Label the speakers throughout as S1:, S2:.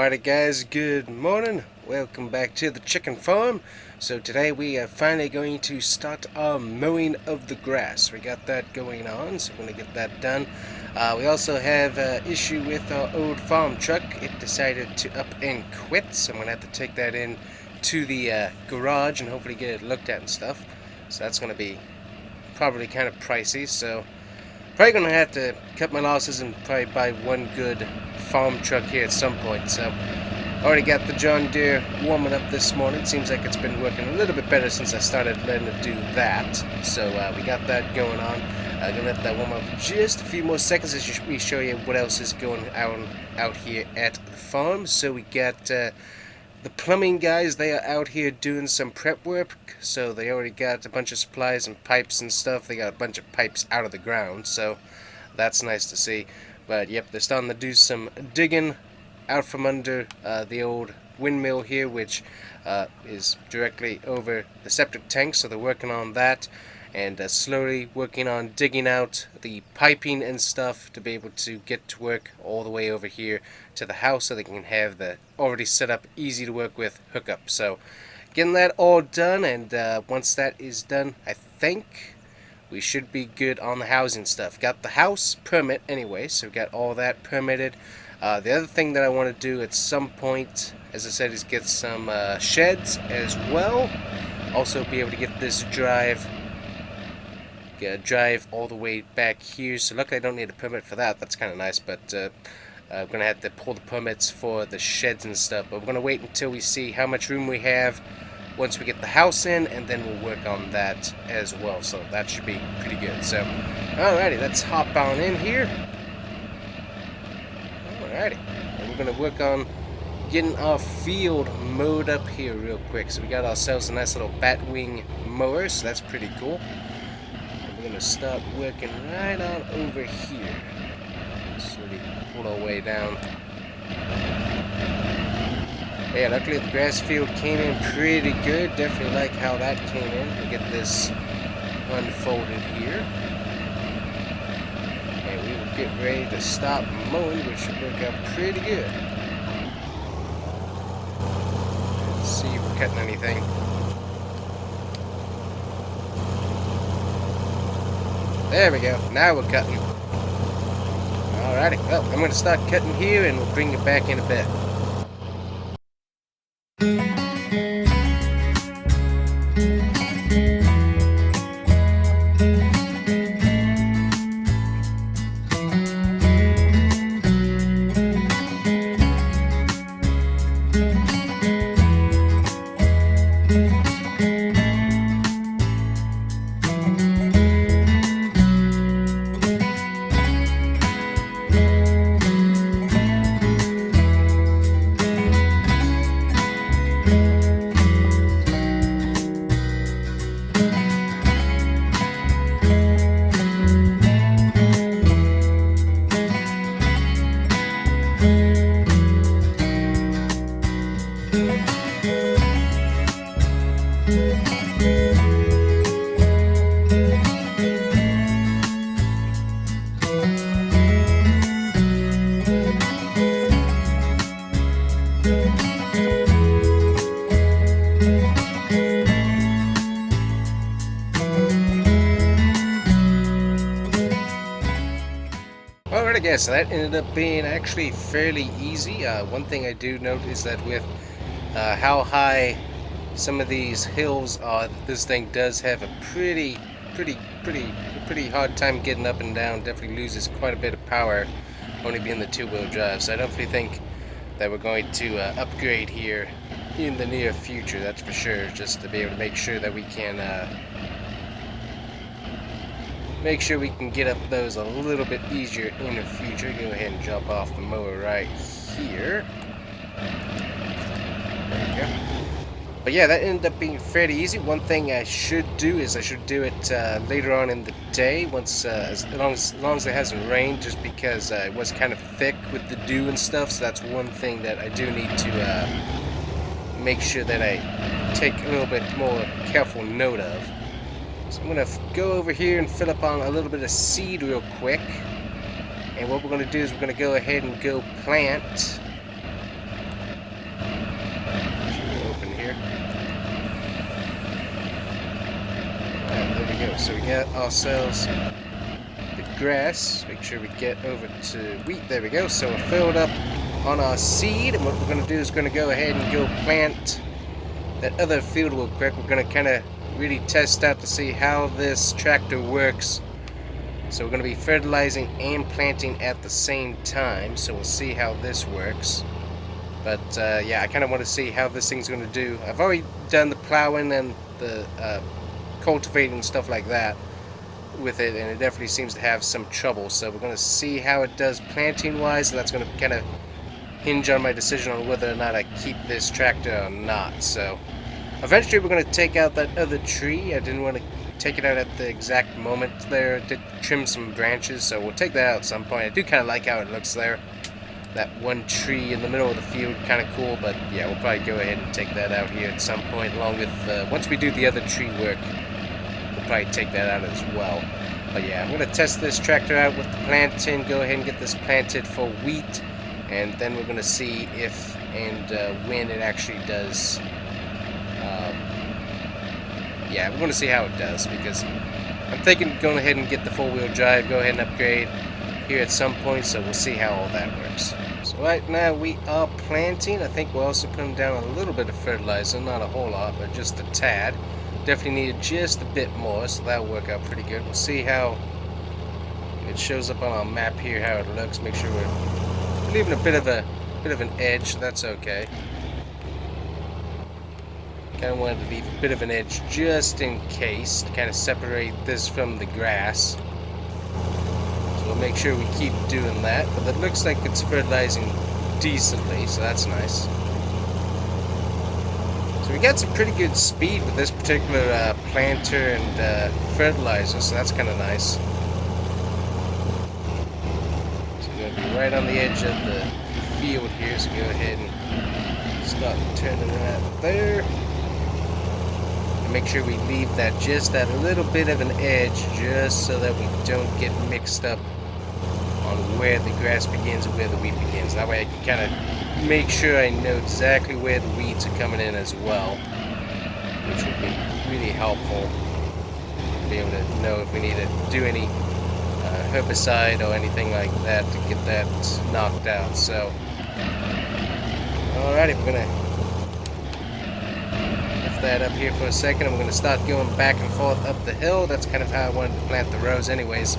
S1: Alright guys, good morning. Welcome back to the chicken farm. So today we are finally going to start our mowing of the grass. We got that going on, so we're going to get that done. We also have an issue with our old farm truck. It decided to up and quit, so I'm going to have to take that in to the garage and hopefully get it looked at and stuff. So that's going to be probably kind of pricey, so probably going to have to cut my losses and probably buy one good farm truck here at some point. So already got the John Deere warming up this morning. Seems like it's been working a little bit better since I started letting it do that. So we got that going on. I'm going to let that warm up just a few more seconds as we show you what else is going on out here at the farm. So we got the plumbing guys. They are out here doing some prep work. So they already got a bunch of supplies and pipes and stuff. They got a bunch of pipes out of the ground, so that's nice to see. But yep, they're starting to do some digging out from under the old windmill here, which is directly over the septic tank. So they're working on that and slowly working on digging out the piping and stuff to be able to get to work all the way over here to the house, so they can have the already set up, easy to work with hookup. So getting that all done, and once that is done, I think we should be good on the housing stuff. Got the house permit anyway, so got all that permitted. The other thing that I want to do at some point, as I said, is get some sheds as well. Also be able to get this drive all the way back here. So luckily I don't need a permit for that. That's kind of nice, but I'm going to have to pull the permits for the sheds and stuff. But we're going to wait until we see how much room we have once we get the house in, and then we'll work on that as well. So that should be pretty good. So alrighty, let's hop on in here. Alrighty, and we're going to work on getting our field mowed up here real quick. So we got ourselves a nice little batwing mower, so that's pretty cool. And we're going to start working right on over here. So we pull our way down. Yeah, luckily the grass field came in pretty good. Definitely like how that came in. We'll get this unfolded here. And we will get ready to stop mowing, which should work out pretty good. Let's see if we're cutting anything. There we go. Now we're cutting. Alrighty. Well, I'm going to start cutting here, and we'll bring it back in a bit. So that ended up being actually fairly easy. One thing I do note is that with how high some of these hills are, this thing does have a pretty hard time getting up and down. Definitely loses quite a bit of power, only being the two-wheel drive. So I definitely think that we're going to upgrade here in the near future. That's for sure, just to be able to make sure that we can get up those a little bit easier in the future. Go ahead and jump off the mower right here. There we go. But yeah, that ended up being fairly easy. One thing I should do is I should do it later on in the day, once as long as it hasn't rained, just because it was kind of thick with the dew and stuff. So that's one thing that I do need to make sure that I take a little bit more careful note of. So I'm going to go over here and fill up on a little bit of seed real quick. And what we're going to do is we're going to go ahead and go plant go. So we got ourselves the grass. Make sure we get over to wheat. There we go. So we're filled up on our seed, and what we're going to do is going to go ahead and go plant that other field real quick. We're going to kind of really test out to see how this tractor works. So we're going to be fertilizing and planting at the same time, so we'll see how this works. But yeah, I kind of want to see how this thing's going to do. I've already done the plowing and the cultivating and stuff like that with it, and it definitely seems to have some trouble. So we're going to see how it does planting wise, and that's going to kind of hinge on my decision on whether or not I keep this tractor or not. So eventually we're going to take out that other tree. I didn't want to take it out at the exact moment there. It did trim some branches, so we'll take that out at some point. I do kind of like how it looks there. That one tree in the middle of the field, kind of cool, but yeah, we'll probably go ahead and take that out here at some point, along with, once we do the other tree work, we'll probably take that out as well. But yeah, I'm going to test this tractor out with the planting, go ahead and get this planted for wheat, and then we're going to see if and when it actually does. Yeah, we're going to see how it does, because I'm thinking going ahead and get the four-wheel drive, go ahead and upgrade here at some point, so we'll see how all that works. So right now we are planting. I think we're also putting down a little bit of fertilizer, not a whole lot, but just a tad. Definitely needed just a bit more, so that'll work out pretty good. We'll see how it shows up on our map here, how it looks. Make sure we're leaving a bit of an edge, so that's okay. Kind of wanted to leave a bit of an edge just in case, to kind of separate this from the grass. So we'll make sure we keep doing that. But it looks like it's fertilizing decently, so that's nice. So we got some pretty good speed with this particular planter and fertilizer, so that's kind of nice. So we're going to be right on the edge of the field here, so go ahead and start turning that there. Make sure we leave that just that little bit of an edge, just so that we don't get mixed up on where the grass begins and where the wheat begins. That way I can kind of make sure I know exactly where the weeds are coming in as well, which would be really helpful to be able to know if we need to do any herbicide or anything like that to get that knocked out. So alrighty, we're gonna that up here for a second, and we're going to start going back and forth up the hill. That's kind of how I wanted to plant the rows anyways,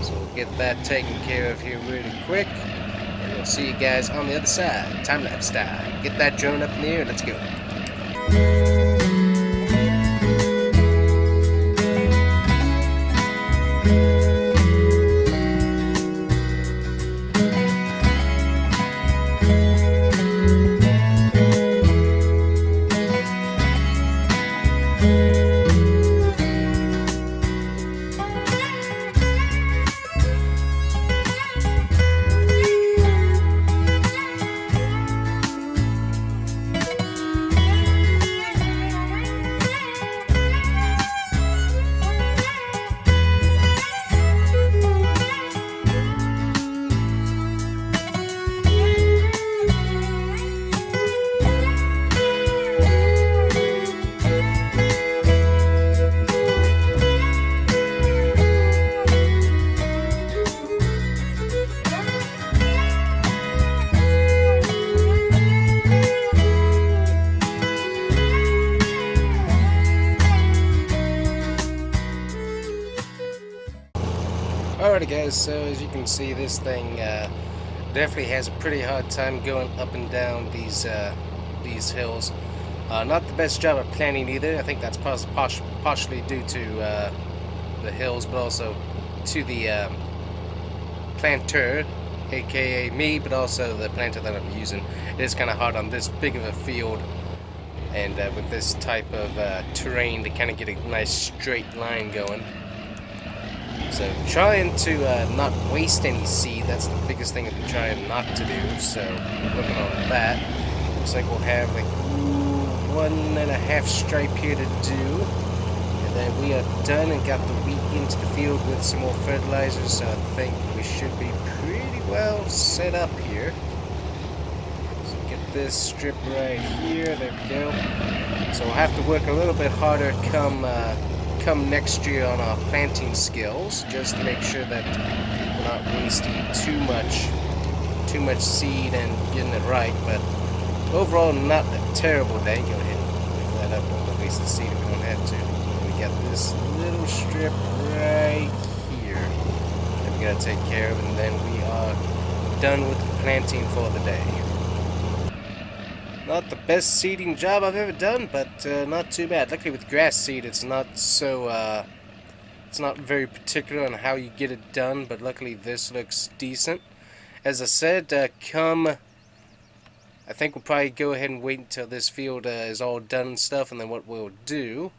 S1: so we'll get that taken care of here really quick, and we'll see you guys on the other side. Time-lapse time. Get that drone up in the air, let's go. Alrighty guys, so as you can see, this thing definitely has a pretty hard time going up and down these hills. Not the best job at planting either. I think that's partially due to the hills, but also to the planter, aka me, but also the planter that I'm using. It is kind of hard on this big of a field, and with this type of terrain, to kind of get a nice straight line going. So trying to not waste any seed, that's the biggest thing I've been trying not to do, so working on that. Looks like we'll have like 1.5 stripe here to do, and then we are done and got the wheat into the field with some more fertilizers, so I think we should be pretty well set up here. So get this strip right here, there we go. So we'll have to work a little bit harder come come next year on our planting skills, just to make sure that we're not wasting too much seed and getting it right. But overall, not a terrible day. Go ahead and pick that up. Don't want to waste the seed if we don't have to. And we got this little strip right here that we gotta take care of, and then we are done with the planting for the day. Not the best seeding job I've ever done, but not too bad. Luckily with grass seed, it's not so, it's not very particular on how you get it done, but luckily this looks decent. As I said, I think we'll probably go ahead and wait until this field is all done and stuff, and then what we'll do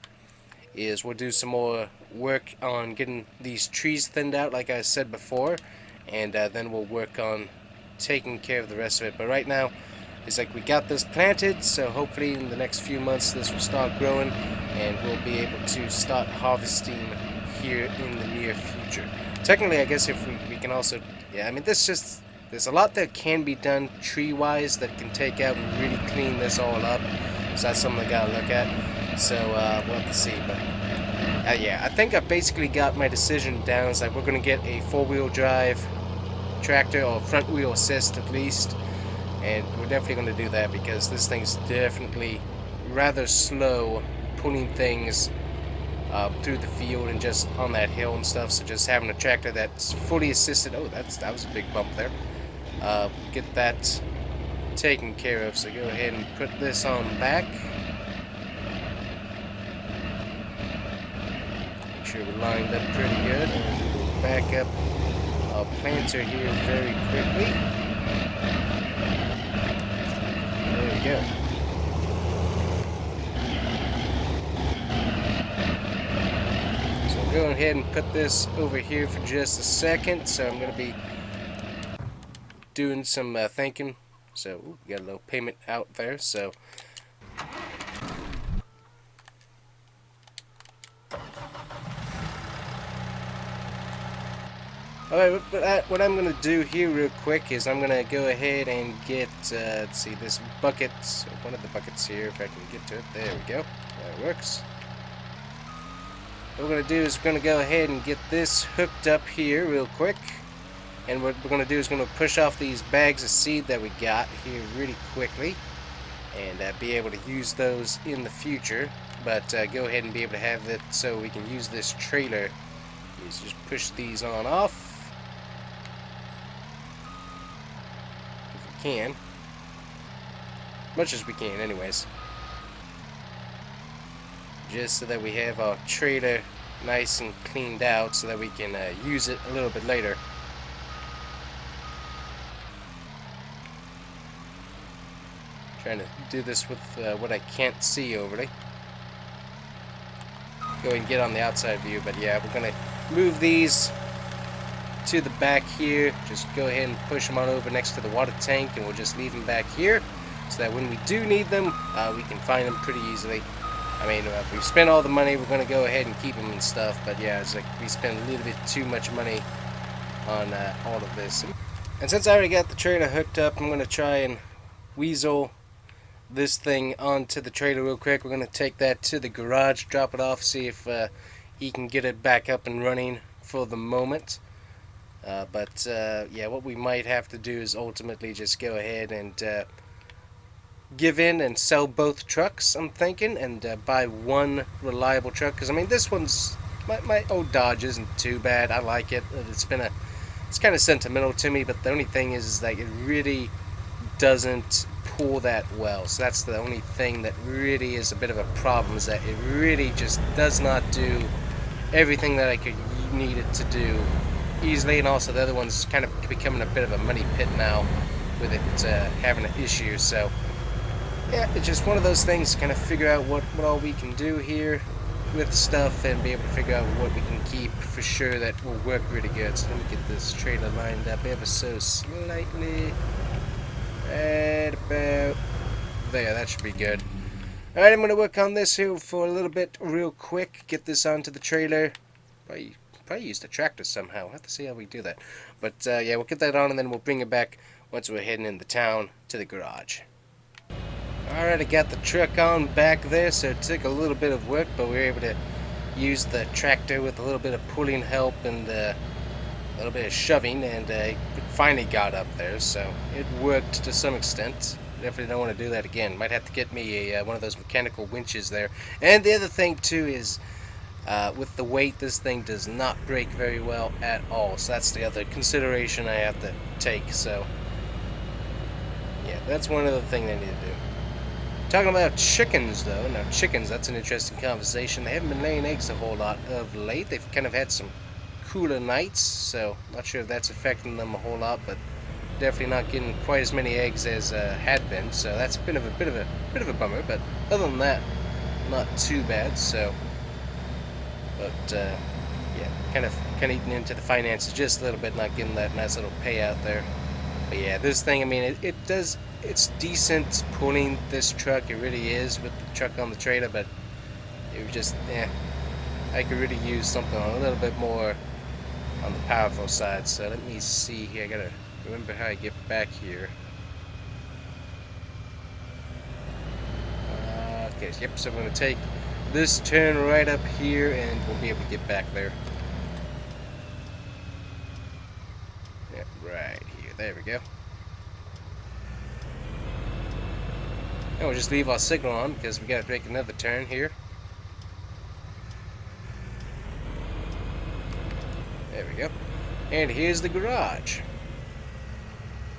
S1: is we'll do some more work on getting these trees thinned out, like I said before, and then we'll work on taking care of the rest of it. But right now, it's like we got this planted, so hopefully in the next few months this will start growing and we'll be able to start harvesting here in the near future. Technically, I guess if we can also, yeah, I mean, there's a lot that can be done tree-wise that can take out and really clean this all up, so that's something I gotta look at. So we'll have to see, but yeah, I think I basically got my decision down. It's like we're gonna get a four-wheel drive tractor, or front wheel assist at least. And we're definitely going to do that because this thing's definitely rather slow pulling things through the field and just on that hill and stuff. So just having a tractor that's fully assisted. Oh, that was a big bump there. Get that taken care of. So go ahead and put this on back. Make sure we're lined up pretty good. And we'll back up our planter here very quickly. There we go. So I'm going ahead and put this over here for just a second. So I'm going to be doing some thinking. So we got a little payment out there. So alright, but what I'm going to do here real quick is I'm going to go ahead and get, let's see, this bucket, one of the buckets here, if I can get to it. There we go. That works. What we're going to do is we're going to go ahead and get this hooked up here real quick. And what we're going to do is going to push off these bags of seed that we got here really quickly. And be able to use those in the future. But go ahead and be able to have that so we can use this trailer. Just push these on off. Can, much as we can anyways, just so that we have our trailer nice and cleaned out so that we can use it a little bit later. Trying to do this with what I can't see overly. Go ahead and get on the outside view, but yeah, we're gonna move these to the back here. Just go ahead and push them on over next to the water tank, and we'll just leave them back here so that when we do need them, we can find them pretty easily. I mean, we've spent all the money, we're going to go ahead and keep them and stuff, but yeah, it's like we spent a little bit too much money on all of this. And since I already got the trailer hooked up, I'm going to try and weasel this thing onto the trailer real quick. We're going to take that to the garage, drop it off, see if he can get it back up and running for the moment. But yeah, what we might have to do is ultimately just go ahead and give in and sell both trucks, I'm thinking, and buy one reliable truck. Because I mean, this one's my old Dodge isn't too bad. I like it. It's kind of sentimental to me, but the only thing is that it really doesn't pull that well. So that's the only thing that really is a bit of a problem, is that it really just does not do everything that I could need it to do easily. And also the other one's kind of becoming a bit of a money pit now with it having an issue. So yeah, it's just one of those things, kind of figure out what all we can do here with stuff and be able to figure out what we can keep for sure that will work really good. So let me get this trailer lined up ever so slightly. Right about there, that should be good. Alright, I'm going to work on this here for a little bit real quick, get this onto the trailer. Probably use the tractor somehow. We'll have to see how we do that. But yeah, we'll get that on and then we'll bring it back once we're heading into town to the garage. Alright, I got the truck on back there, so it took a little bit of work, but we were able to used the tractor with a little bit of pulling help and a little bit of shoving, and it finally got up there, so it worked to some extent. Definitely don't want to do that again. Might have to get me one of those mechanical winches there. And the other thing too is with the weight, this thing does not brake very well at all, so that's the other consideration I have to take. So yeah, that's one other thing I need to do. Talking about chickens though, now chickens, that's an interesting conversation. They haven't been laying eggs a whole lot of late. They've kind of had some cooler nights, so not sure if that's affecting them a whole lot, but definitely not getting quite as many eggs as had been, so that's been a bit of a bummer. But other than that, not too bad. So but yeah, kind of eating into the finances just a little bit, not getting that nice little payout there. But yeah, this thing, I mean, it's decent pulling this truck. It really is, with the truck on the trailer, but it was just, I could really use something a little bit more on the powerful side. So let me see here. I gotta remember how I get back here. Okay, yep, so I'm gonna take this turn right up here and we'll be able to get back there. Yep, right here. There we go. And we'll just leave our signal on because we gotta make another turn here. There we go. And here's the garage.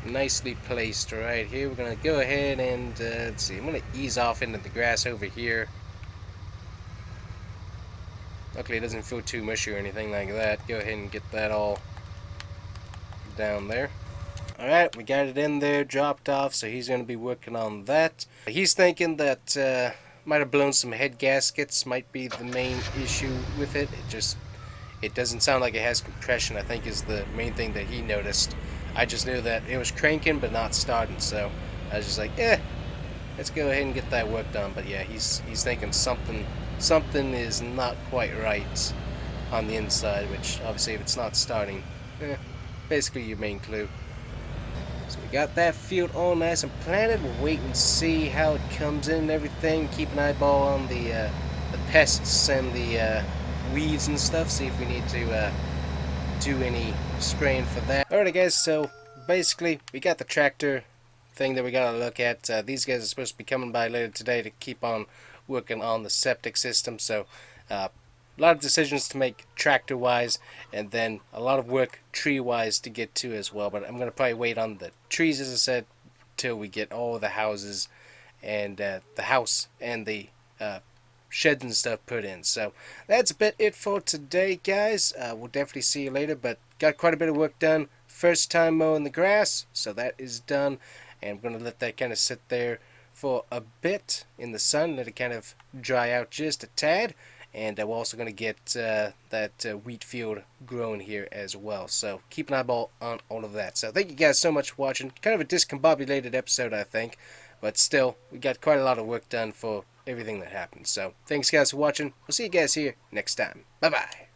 S1: Nicely placed right here. We're gonna go ahead and let's see. I'm gonna ease off into the grass over here. Luckily it doesn't feel too mushy or anything like that. Go ahead and get that all down there. Alright, we got it in there, dropped off, so he's going to be working on that. He's thinking that might have blown some head gaskets, might be the main issue with it. It doesn't sound like it has compression, I think, is the main thing that he noticed. I just knew that it was cranking but not starting, so I was just like, let's go ahead and get that work done. But yeah, he's thinking something is not quite right on the inside, which obviously if it's not starting, basically your main clue. So we got that field all nice and planted. We'll wait and see how it comes in and everything. Keep an eyeball on the pests and the weeds and stuff. See if we need to do any spraying for that. Alright guys, so basically we got the tractor thing that we gotta look at. These guys are supposed to be coming by later today to keep on working on the septic system. So a lot of decisions to make tractor wise, and then a lot of work tree wise to get to as well. But I'm gonna probably wait on the trees, as I said, till we get all the houses and the house and the sheds and stuff put in. So that's a bit it for today, guys. We'll definitely see you later, but got quite a bit of work done. First time mowing the grass, so that is done, and I'm gonna let that kind of sit there for a bit in the sun, let it kind of dry out just a tad. And we're also going to get that wheat field grown here as well. So keep an eyeball on all of that. So thank you guys so much for watching. Kind of a discombobulated episode, I think. But still, we got quite a lot of work done for everything that happened. So thanks guys for watching. We'll see you guys here next time. Bye-bye.